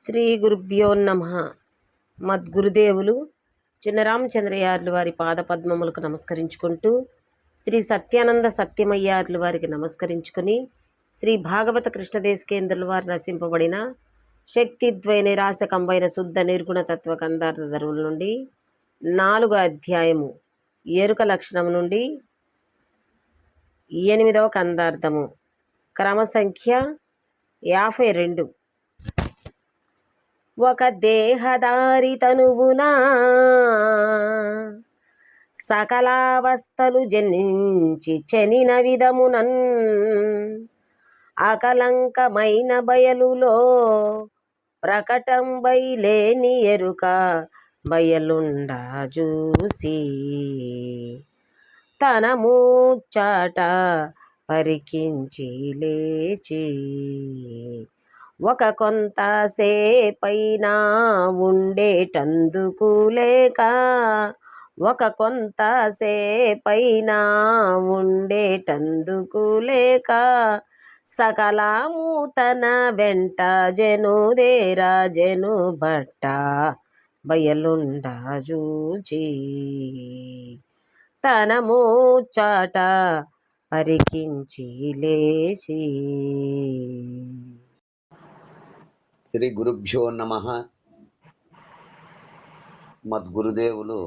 శ్రీ గురుభ్యో నమః. మద్గురుదేవులు చిన్నరామచంద్రయార్లు వారి పాదపద్మములకు నమస్కరించుకుంటూ, శ్రీ సత్యానంద సత్యమయ్యార్లు వారికి నమస్కరించుకుని, శ్రీ భాగవత కృష్ణదేశికేంద్రుల వారు రచింపబడిన శక్తిద్వయ నిరాశకంబైన శుద్ధ నిర్గుణ తత్వ కందార్థ ధరువుల నుండి 4వ అధ్యాయము ఎరుక లక్షణము నుండి 8వ కందార్థము క్రమసంఖ్య 52. ఒక దేహదారి తనువునా సకలావస్థలు జనించి చెనిన విధమునన్ అకలంకమైన బయలులో ప్రకటంబై లేని ఎరుక బయలుండా చూసి తన మూచాట పరికించి లేచి ఒక కొంతసేపైనా ఉండేటందుకు లేక ఒక కొంతసేపైనా ఉండేటందుకు లేక సకలము తన వెంట జనుదేరా జను బట్ట బయలుండా చూచి తన మూచాట పరికించి లేచి. శ్రీ గురుభ్యో నమః. మద్గురుదేవులు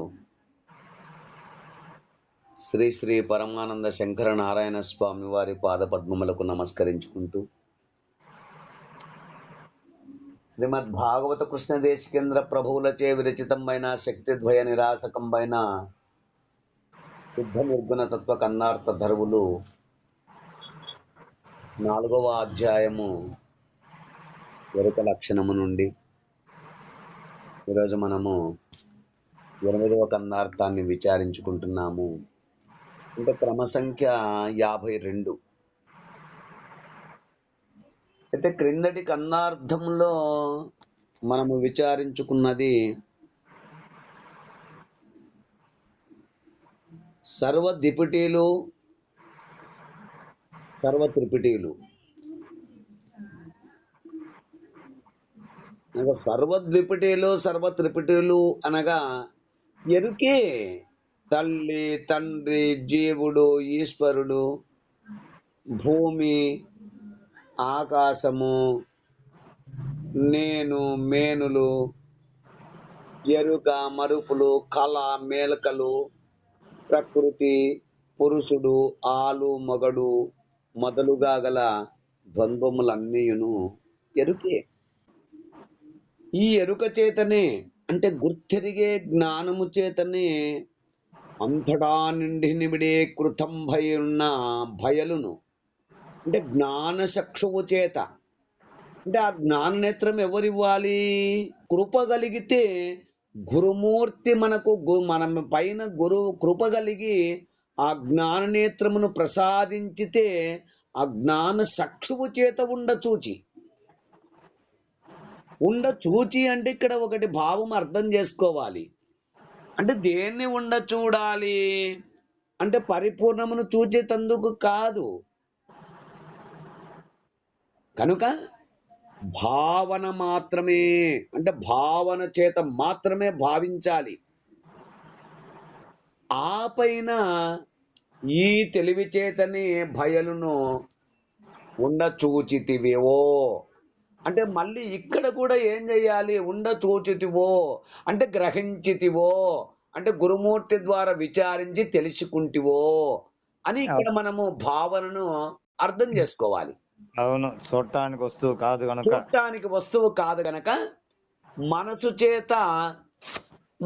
శ్రీ శ్రీ పరమానంద శంకర నారాయణ స్వామి వారి పాదపద్మములకు నమస్కరించుకుంటూ, శ్రీమద్ భాగవత కృష్ణ దేశికేంద్ర ప్రభువులచే విరచితమైన శక్తిద్వయ నిరాశకంబైన శుద్ధ నిర్గుణ తత్వ కన్నార్థ ధరువులు 4వ అధ్యాయము ఎరుక లక్షణము నుండి ఈరోజు మనము 8వ కందార్థాన్ని విచారించుకుంటున్నాము. అంటే క్రమసంఖ్య 52. అయితే క్రిందటి కందార్థంలో మనము విచారించుకున్నది సర్వద్విపుటీలు సర్వత్రిపుటీలు. సర్వద్విపుటీలు సర్వత్రిపుటీలు అనగా ఎరుకే తల్లి, తండ్రి, జీవుడు, ఈశ్వరుడు, భూమి, ఆకాశము, నేను, మేనులు, ఎరుక, మరుపులు, కళ, మేలకలు, ప్రకృతి, పురుషుడు, ఆలు, మగడు మొదలుగా గల ద్వంద్వములన్నీయును ఎరుకే. ఈ ఎరుక చేతనే అంటే గుర్తెరిగే జ్ఞానము చేతనే అంతటా నిండి నిమిడే కృతం భయున్న భయలును అంటే జ్ఞానచక్షువు చేత, అంటే ఆ జ్ఞాననేత్రం ఎవరివ్వాలి? కృప కలిగితే గురుమూర్తి మనకు మన పైన గురువు కృప కలిగి ఆ జ్ఞాననేత్రమును ప్రసాదించితే ఆ జ్ఞాన చక్షువు చేత చూచి అంటే ఇక్కడ ఒకటి భావం అర్థం చేసుకోవాలి. అంటే దేన్ని చూడాలి అంటే పరిపూర్ణమును చూచేతందుకు కాదు, కనుక భావన మాత్రమే, అంటే భావన చేత మాత్రమే భావించాలి. ఆ పైన ఈ తెలివి చేతనే భయలును చూచితివేవో అంటే మళ్ళీ ఇక్కడ కూడా ఏం చెయ్యాలి? చూచితివో అంటే గ్రహించితివో అంటే గురుమూర్తి ద్వారా విచారించి తెలుసుకుంటివో అని ఇక్కడ మనము భావనను అర్థం చేసుకోవాలి. అవును, చూడటానికి వస్తువు కాదు గనక మనసు చేత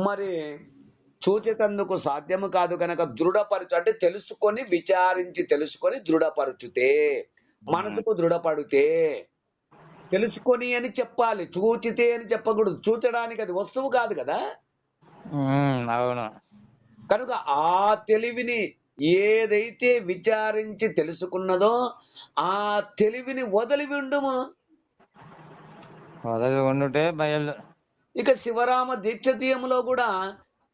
మరి చూచేటందుకు సాధ్యము కాదు కనుక దృఢపరచు అంటే తెలుసుకొని విచారించి తెలుసుకొని దృఢపరచుతే, మనసుకు దృఢపడితే తెలుసుకొని అని చెప్పాలి, చూచితే అని చెప్పకూడదు. చూచడానికి అది వస్తువు కాదు కదా. అవును, కనుక ఆ తెలివిని ఏదైతే విచారించి తెలుసుకున్నదో ఆ తెలివిని వదిలి ఉండుటే బయలు. ఇక శివరామ దీక్షతీయములో కూడా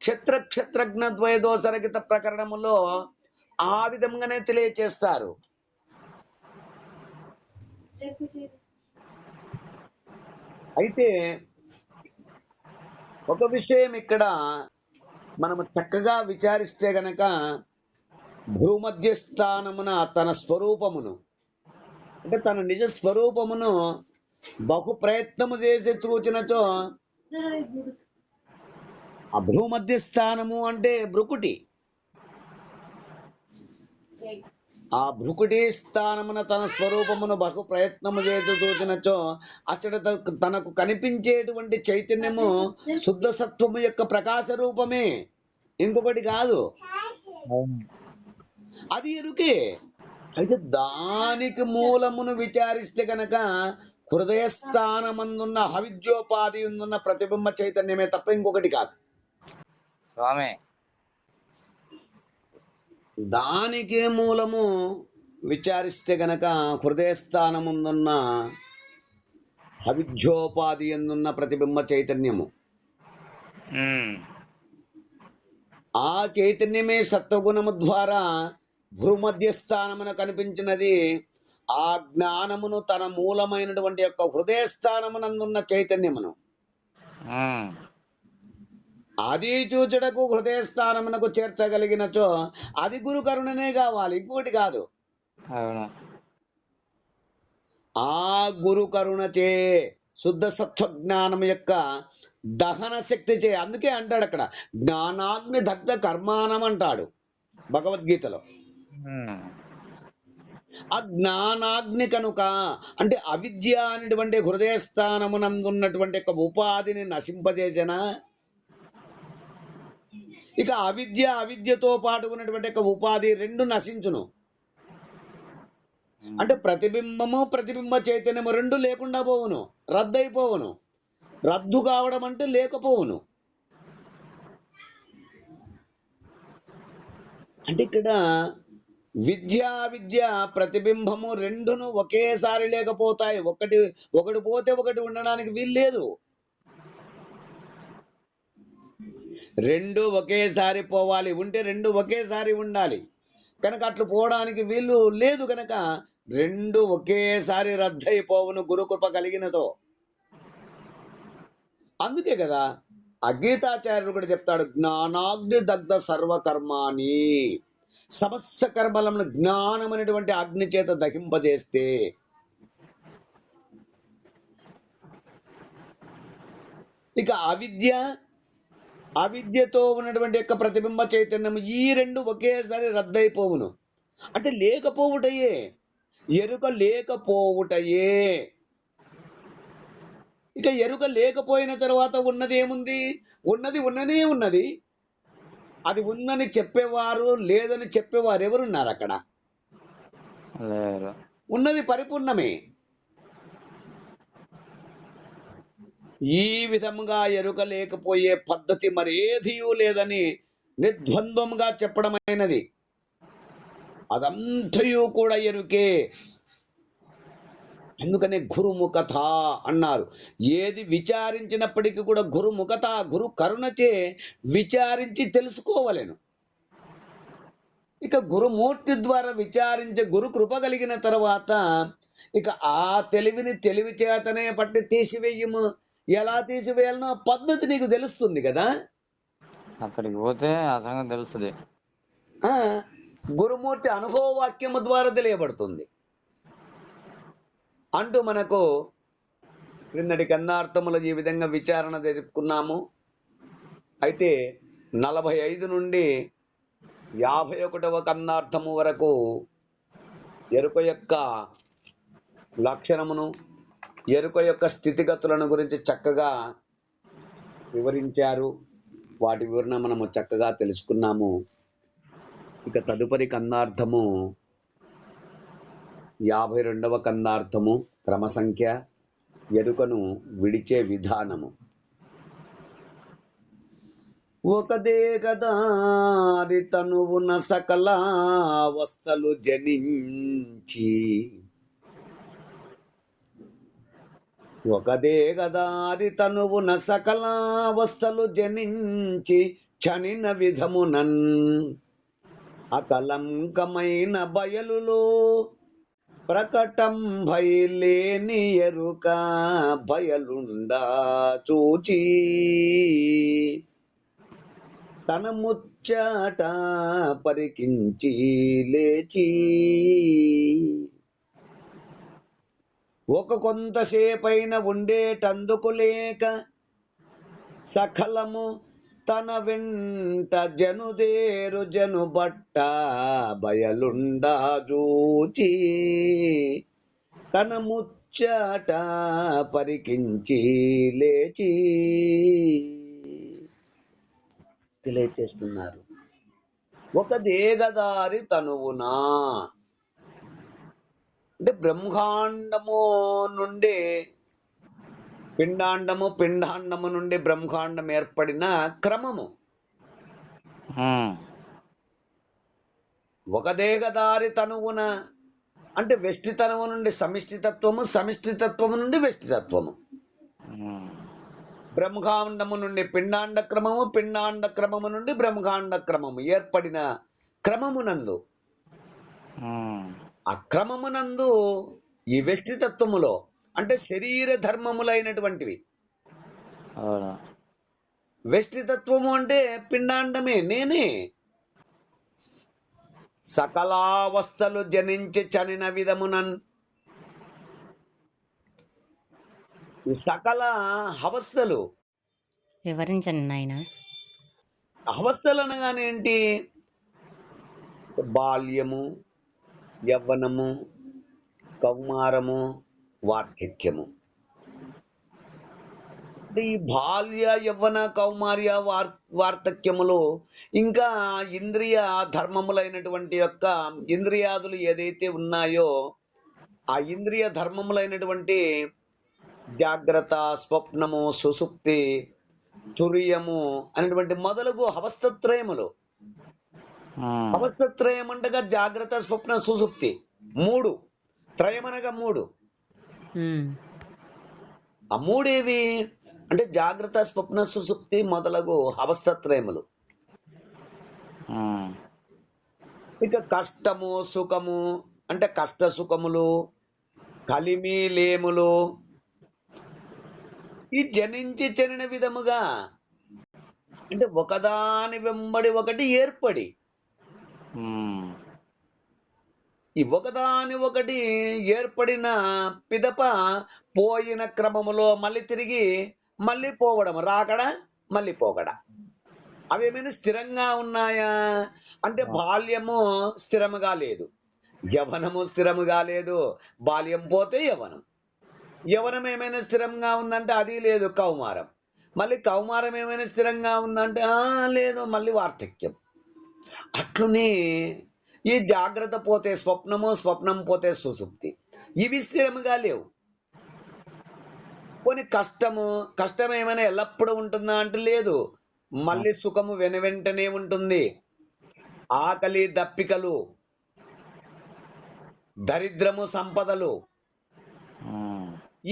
క్షత్రజ్ఞ ద్వయదోసరగిత ప్రకరణములో ఆ విధంగానే తెలియచేస్తారు. అయితే ఒక విషయం ఇక్కడ మనము చక్కగా విచారిస్తే గనక భూమధ్యస్థానమున తన స్వరూపమును అంటే తన నిజ స్వరూపమును బహు ప్రయత్నము చేసి చూచినచో ఆ భూమధ్యస్థానము అంటే భృకుటి, ఆ భృకుటి స్థానమున తన స్వరూపమును బహు ప్రయత్నము చేసి చూచినచో అచ్చట తనకు కనిపించేటువంటి చైతన్యము శుద్ధ సత్వము యొక్క ప్రకాశ రూపమే, ఇంకొకటి కాదు. అది ఎరుకే. అయితే దానికి మూలమును విచారిస్తే కనుక హృదయస్థానమందున్న హవిద్యోపాధి ఉన్న ప్రతిబింబ చైతన్యమే తప్ప ఇంకొకటి కాదు స్వామి. దానికి మూలము విచారిస్తే గనక హృదయస్థానముందున్న హవిద్యోపాధి ఎందున్న ప్రతిబింబ చైతన్యము, ఆ చైతన్యమే సత్వగుణము ద్వారా భూమధ్యస్థానమున కనిపించినది. ఆ జ్ఞానమును తన మూలమైనటువంటి యొక్క హృదయస్థానమునందున్న చైతన్యమును అది చూచుటకు హృదయస్థానమునకు చేర్చగలిగినచో అది గురు కరుణనే కావాలి, ఇంకోటి కాదు. ఆ గురు కరుణచే శుద్ధ సత్వ జ్ఞానం యొక్క దహన శక్తి చే, అందుకే అంటాడు అక్కడ జ్ఞానాగ్ని దగ్ధ కర్మానం అంటాడు భగవద్గీతలో. ఆ జ్ఞానాగ్ని కనుక అంటే అవిద్య అనేటువంటి హృదయస్థానమునందున్నటువంటి యొక్క ఉపాధిని నశింపజేసిన, ఇక అవిద్యతో పాటు ఉన్నటువంటి యొక్క ఉపాధి రెండు నశించును. అంటే ప్రతిబింబము ప్రతిబింబ చైతన్యము రెండు లేకుండా పోవును, రద్దయిపోవును. రద్దు కావడం అంటే లేకపోవును. అంటే ఇక్కడ విద్య ప్రతిబింబము రెండును ఒకేసారి లేకపోతాయి. ఒకటి పోతే ఒకటి ఉండడానికి వీలు లేదు. రెండు ఒకేసారి పోవాలి, ఉంటే రెండు ఒకేసారి ఉండాలి. కనుక అట్లు పోవడానికి వీలు లేదు. కనుక రెండు ఒకేసారి రద్దయిపోవును గురుకృప కలిగినతో. అందుకే కదా ఆ గీతాచార్యుడు కూడా చెప్తాడు జ్ఞానాగ్ని దగ్ధ సర్వకర్మాని, సమస్త కర్మలను జ్ఞానం అనేటువంటి అగ్ని చేత దహింపజేస్తే ఇక అవిద్యతో ఉన్నటువంటి యొక్క ప్రతిబింబ చైతన్యం ఈ రెండు ఒకేసారి రద్దయిపోవును. అంటే లేకపోవుటయే, ఎరుక లేకపోవుటయే. ఇక ఎరుక లేకపోయిన తర్వాత ఉన్నది ఏముంది? ఉన్నది ఉన్ననే ఉన్నది. అది ఉందని చెప్పేవారు లేదని చెప్పేవారు ఎవరున్నారు అక్కడ? ఉన్నది పరిపూర్ణమే. ఈ విధముగా ఎరుక లేకపోయే పద్ధతి మరేదియూ లేదని నిర్ద్వంద్వంగా చెప్పడమైనది. అదంతయు కూడా ఎరుకే. అందుకనే గురుముఖత అన్నారు. ఏది విచారించినప్పటికీ కూడా గురుముఖత, గురు కరుణచే విచారించి తెలుసుకోవలేను. ఇక గురుమూర్తి ద్వారా విచారించే గురు కృప కలిగిన తర్వాత ఇక ఆ తెలివిని తెలివి చేతనే పట్టి తీసివేయము. ఎలా తీసివేయాలనో పద్ధతి నీకు తెలుస్తుంది కదా. అక్కడికి పోతే ఆ సంగతి తెలుస్తుంది. గురుమూర్తి అనుభవ వాక్యము ద్వారా తెలియబడుతుంది అంటూ మనకు క్రిందటి కన్నార్థములు ఈ విధంగా విచారణ జరుపుకున్నాము. అయితే 45 నుండి 51వ కన్నార్థము వరకు ఎరుక యొక్క లక్షణమును, ఎరుక యొక్క స్థితిగతులను గురించి చక్కగా వివరించారు. వాటి వివరణ మనము చక్కగా తెలుసుకున్నాము. ఇక తదుపరి కన్నార్థము 52వ కన్నార్థము క్రమ సంఖ్య, ఎరుకను విడిచే విధానము. ఒకదే గదారి తనువున సకల అవస్థలు జనించి, ఒకదే గదారి తనువున సకల అవస్థలు జనించి చనిన విధమునన్ అకలంకమైన బయలులో ప్రకటం భయలేని ఎరుక భయలుండా చూచి తన ముచ్చట పరికించి లేచి ఒక కొంతసేపైన ఉండేటందుకు లేక సకలము తన వెంట జనుదేరు జను బట్ట బయలుండా చూచి తన ముచ్చట పరికించి లేచి తెలియచేస్తున్నారు. ఒక దేగదారి తనువునా అంటే బ్రహ్మాండము నుండి పిండాండము, పిండాండము నుండి బ్రహ్మాండం ఏర్పడిన క్రమము. ఒక దేహదారి తనువున అంటే వెష్టి తనువు నుండి సమిష్టి తత్వము, సమిష్టి తత్వము నుండి వెష్టి తత్వము. బ్రహ్మాండము నుండి పిండాండ క్రమము, పిండాండ క్రమము నుండి బ్రహ్మాండ క్రమము ఏర్పడిన క్రమమునందు, ఆ క్రమమునందు ఈ వెష్టి తత్వములో అంటే శరీర ధర్మములైనటువంటివి. వెష్టి తత్వము అంటే పిండాండమే, నేనే. సకలావస్థలు జనించి చనిన విధమునన్ ఈ సకల అవస్థలు వివరించండి నాయన. అవస్థలు అనగానే ఏంటి? బాల్యము, యవ్వనము, కౌమారము, వార్ధక్యము. అంటే ఈ బాల్య, యవ్వన, కౌమార్య, వార్ధక్యములు ఇంకా ఇంద్రియ ధర్మములైనటువంటి యొక్క ఇంద్రియాదులు ఏదైతే ఉన్నాయో ఆ ఇంద్రియ ధర్మములైనటువంటి జాగ్రత్త, స్వప్నము, సుషుప్తి, తురియము అనేటువంటి మొదలగు అవస్థత్రయములు. అవస్థత్రయం అంటగా జాగ్రత్త, స్వప్న, సుషుప్తి మూడు. త్రయమనగా మూడు. ఆ మూడేవి అంటే జాగ్రత్త, స్వప్న, సుషుప్తి మొదలగు అవస్థత్రయములు. ఇక కష్టము, సుఖము అంటే కష్ట సుఖములు, కలిమి, లేములు ఈ జనించి చెనిన విధముగా అంటే ఒకదాని వెంబడి ఒకటి ఏర్పడి ఈ ఒకదాని ఒకటి ఏర్పడిన పిదప పోయిన క్రమములో మళ్ళీ తిరిగి మళ్ళీ పోవడం, రాకడ మళ్ళీ పోకడ. అవేమైనా స్థిరంగా ఉన్నాయా అంటే బాల్యము స్థిరముగా లేదు, యవనము స్థిరముగా లేదు. బాల్యం పోతే యవనం, యవనం ఏమైనా స్థిరంగా ఉందంటే అది లేదు, కౌమారం. మళ్ళీ కౌమారం ఏమైనా స్థిరంగా ఉందంటే లేదు, మళ్ళీ వార్ధక్యం. అట్లునే ఈ జాగ్రత్త పోతే స్వప్నము, స్వప్నం పోతే సుషుప్తి, ఇవి స్థిరముగా లేవు. కొన్ని కష్టం ఏమైనా ఎల్లప్పుడూ ఉంటుందా అంటే లేదు, మళ్ళీ సుఖము వెంటనే ఉంటుంది. ఆకలి, దప్పికలు, దరిద్రము, సంపదలు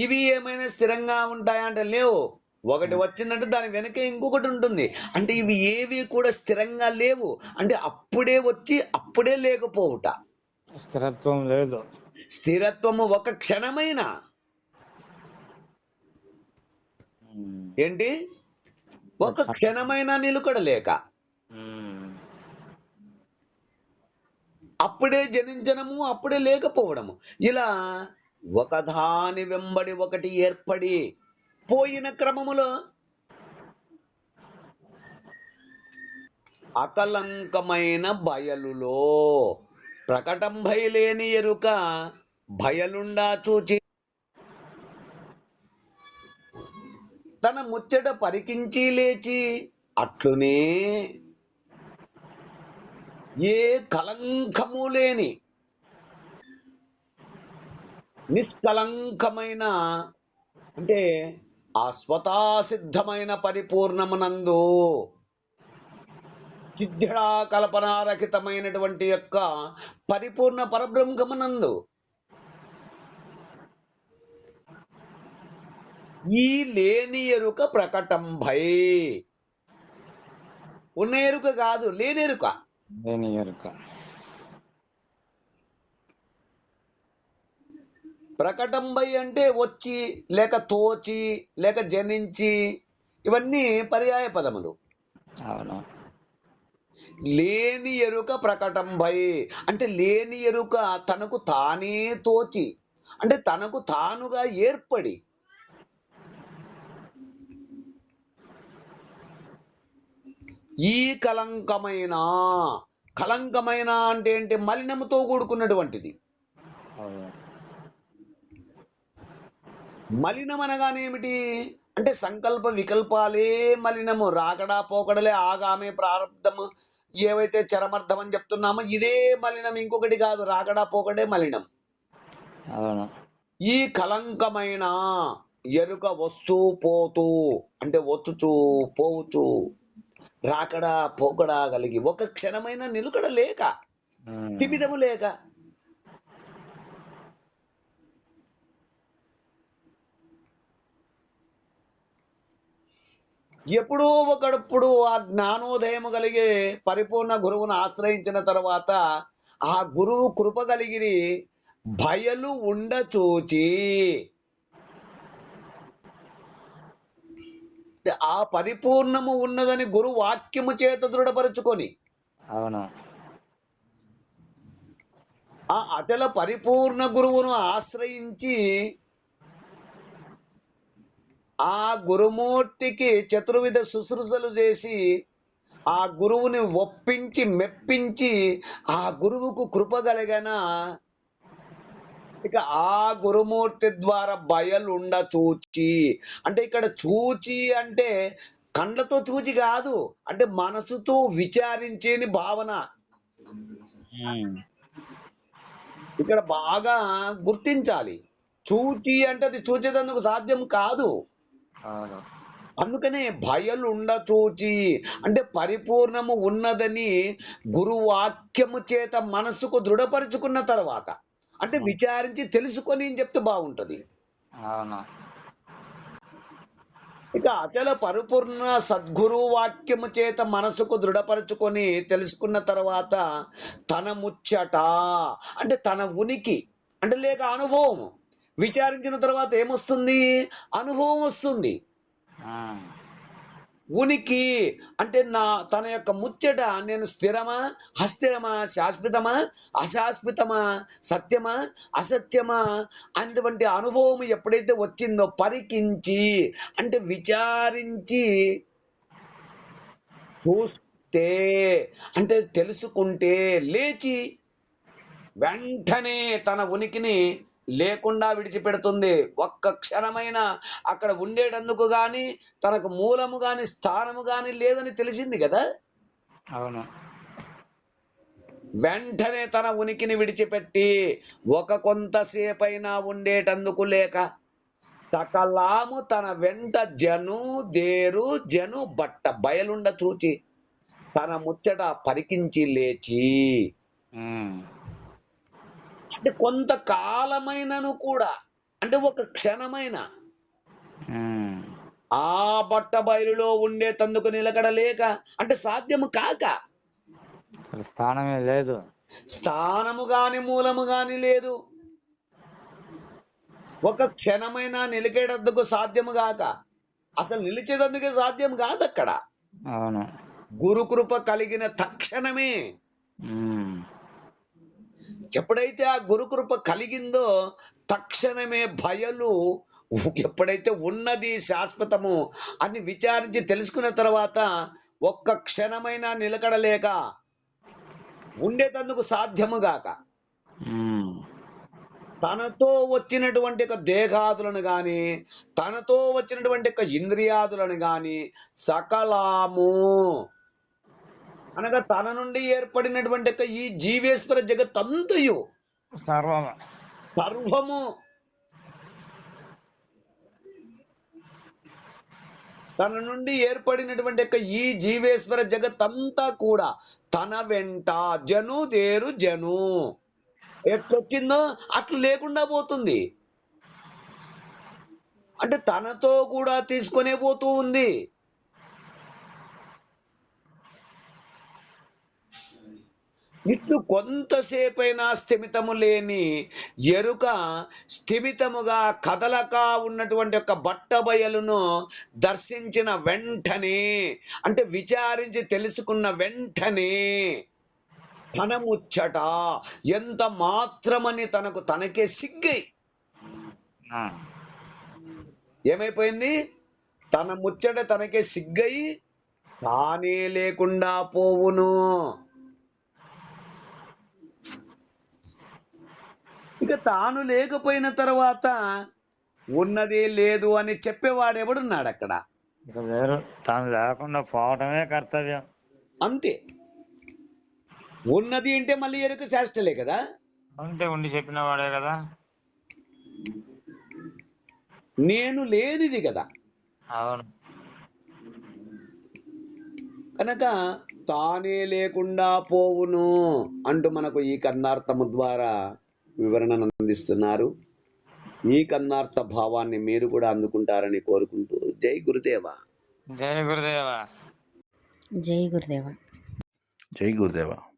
ఇవి ఏమైనా స్థిరంగా ఉంటాయంటే లేవు. ఒకటి వచ్చిందంటే దాని వెనకే ఇంకొకటి ఉంటుంది. అంటే ఇవి ఏవి కూడా స్థిరంగా లేవు. అంటే అప్పుడే వచ్చి అప్పుడే లేకపోవుట, స్థిరత్వం లేదు. స్థిరత్వము ఒక క్షణమైన ఏంటి ఒక క్షణమైనా నిలుకడలేక అప్పుడే జనించడము, అప్పుడే లేకపోవడము, ఇలా ఒకదాని వెంబడి ఒకటి ఏర్పడి పోయిన క్రమములో అకలంకమైన బయలులో ప్రకటం భయలేని ఎరుక భయలుండా చూచి తన ముచ్చట పరికించి లేచి అట్లునే ఏ కలంకము లేని నిష్కలంకమైన అంటే ఆ స్వతాసిద్ధమైన పరిపూర్ణమునందు సిద్ధిడా కల్పనారహితమైనటువంటి యొక్క పరిపూర్ణ పరబ్రహ్మమునందు ఈ లేని ఎరుక ప్రకటం భై, ఉన్న ఎరుక కాదు, లేని ఎరుక. లేని ఎరుక. ప్రకటంబై అంటే వచ్చి, లేక తోచి, లేక జనించి, ఇవన్నీ పర్యాయ పదములు. అవును. లేని ఎరుక ప్రకటంబై అంటే లేని ఎరుక తనకు తానే తోచి, అంటే తనకు తానుగా ఏర్పడి. ఈ కలంకమైన, కలంకమైన అంటే ఏంటి? మలినముతో కూడుకున్నటువంటిది. అవును. మలినం అనగానేమిటి? అంటే సంకల్ప వికల్పాలే మలినము, రాకడా పోకడలే ఆగామే ప్రారంధము, ఏవైతే చరమర్థం అని చెప్తున్నామో ఇదే మలినం, ఇంకొకటి కాదు. రాకడా పోకడే మలినం. అవును. ఈ కలంకమైన ఎరుక వస్తూ పోతూ, అంటే వచ్చుచూ పోవచ్చు, రాకడా పోకడా కలిగి, ఒక క్షణమైన నిలుకడ లేక, తిమిరము లేక. ఎప్పుడో ఒకప్పుడు ఆ జ్ఞానోదయము కలిగే పరిపూర్ణ గురువును ఆశ్రయించిన తర్వాత ఆ గురువు కృప కలిగిరి భయలు ఉండచూచి, ఆ పరిపూర్ణము ఉన్నదని గురు వాక్యము చేత దృఢపరుచుకొని, అవును. ఆ అచల పరిపూర్ణ గురువును ఆశ్రయించి ఆ గురుమూర్తికి చతుర్విధ శుశ్రూషలు చేసి ఆ గురువుని ఒప్పించి మెప్పించి ఆ గురువుకు కృప కలిగన ఇక ఆ గురుమూర్తి ద్వారా బయలుండ చూచి. అంటే ఇక్కడ చూచి అంటే కండ్లతో చూచి కాదు, అంటే మనసుతో విచారించేని భావన. ఇక్కడ బాగా గుర్తించాలి. చూచి అంటే అది చూచేదందుకు సాధ్యం కాదు. అవును. అందుకనే భయలుండ చూచి అంటే పరిపూర్ణము ఉన్నదని గురువాక్యము చేత మనసుకు దృఢపరుచుకున్న తర్వాత, అంటే విచారించి తెలుసుకొని అని చెప్తే బాగుంటది. అవును. ఇక అచల పరిపూర్ణ సద్గురు వాక్యము చేత మనసుకు దృఢపరుచుకొని తెలుసుకున్న తర్వాత తన ముచ్చట అంటే తన ఉనికి, అంటే లేక అనుభవం. విచారించిన తర్వాత ఏమొస్తుంది? అనుభవం వస్తుంది. ఉనికి అంటే తన యొక్క ముచ్చట, నేను స్థిరమా అస్థిరమా, శాశ్వతమా అశాశ్వతమా, సత్యమా అసత్యమా అటువంటి అనుభవం ఎప్పుడైతే వచ్చిందో పరికించి, అంటే విచారించి చూస్తే, అంటే తెలుసుకుంటే లేచి వెంటనే తన ఉనికిని లేకుండా విడిచిపెడుతుంది. ఒక్క క్షణమైన అక్కడ ఉండేటందుకు గాని, తనకు మూలము గాని స్థానము గాని లేదని తెలిసింది కదా. అవును. వెంటనే తన ఉనికిని విడిచిపెట్టి ఒక కొంతసేపైనా ఉండేటందుకు లేక సకలాము తన వెంట జను దేరు జను బట్ట బయలుండ చూచి తన ముచ్చట పరికించి లేచి, అంటే కొంతకాలమైనను కూడా, అంటే ఒక క్షణమైన ఆ బట్ట బయలులో ఉండే తందుకు నిలకడలేక, అంటే సాధ్యము కాక, స్థానమే లేదు, స్థానము గాని మూలము గాని లేదు, ఒక క్షణమైనా నిలికేటందుకు సాధ్యము కాక, అసలు నిలిచేటందుకే సాధ్యం కాదు అక్కడ. అవును. గురుకృప కలిగిన తక్షణమే, ఎప్పుడైతే ఆ గురుకృప కలిగిందో తక్షణమే భయలు ఎప్పుడైతే ఉన్నది శాశ్వతము అని విచారించి తెలుసుకున్న తర్వాత ఒక్క క్షణమైనా నిలకడలేక ఉండేటందుకు సాధ్యముగాక తనతో వచ్చినటువంటి ఒక దేహాదులను గాని, తనతో వచ్చినటువంటి ఒక ఇంద్రియాదులను గాని సకలాము అనగా తన నుండి ఏర్పడినటువంటి ఒక ఈ జీవేశ్వర జగత్తంతయు సర్వము తన నుండి ఏర్పడినటువంటి యొక్క ఈ జీవేశ్వర జగత్తంతా కూడా తన వెంట జను దేరు జను ఎట్లొచ్చిందో అట్లు లేకుండా పోతుంది. అంటే తనతో కూడా తీసుకునే పోతూ ఉంది. ఇట్లు కొంతసేపైనా స్థిమితము లేని ఎరుక స్థిమితముగా కదలక ఉన్నటువంటి ఒక బట్టబయలును దర్శించిన వెంటనే, అంటే విచారించి తెలుసుకున్న వెంటనే తన ముచ్చట ఎంత మాత్రమని తనకే సిగ్గై ఆ, ఏమైపోయింది? తన ముచ్చట తనకే సిగ్గై తానే లేకుండా పోవును. ఇక తాను లేకపోయిన తర్వాత ఉన్నది లేదు అని చెప్పేవాడు ఎవడున్నాడు అక్కడ? ఇక లేరు. తాను లేకుండా పోవటమే కర్తవ్యం. అంతే. ఉన్నది అంటే మళ్ళీ ఎరుక శాస్త్రలే కదా. ఉంటే ఉండి చెప్పిన వాడే కదా. నేను లేనిది కదా. అవును. కనుక తానే లేకుండా పోవును అంటూ మనకు ఈ కర్ణార్థము ద్వారా వివరణను అందిస్తున్నారు. ఈ కర్ణార్థ భావాన్ని మీరు కూడా అందుకుంటారని కోరుకుంటూ జై గురుదేవ. జయ గురుదేవా. జై గురుదేవ. జై గురుదేవ.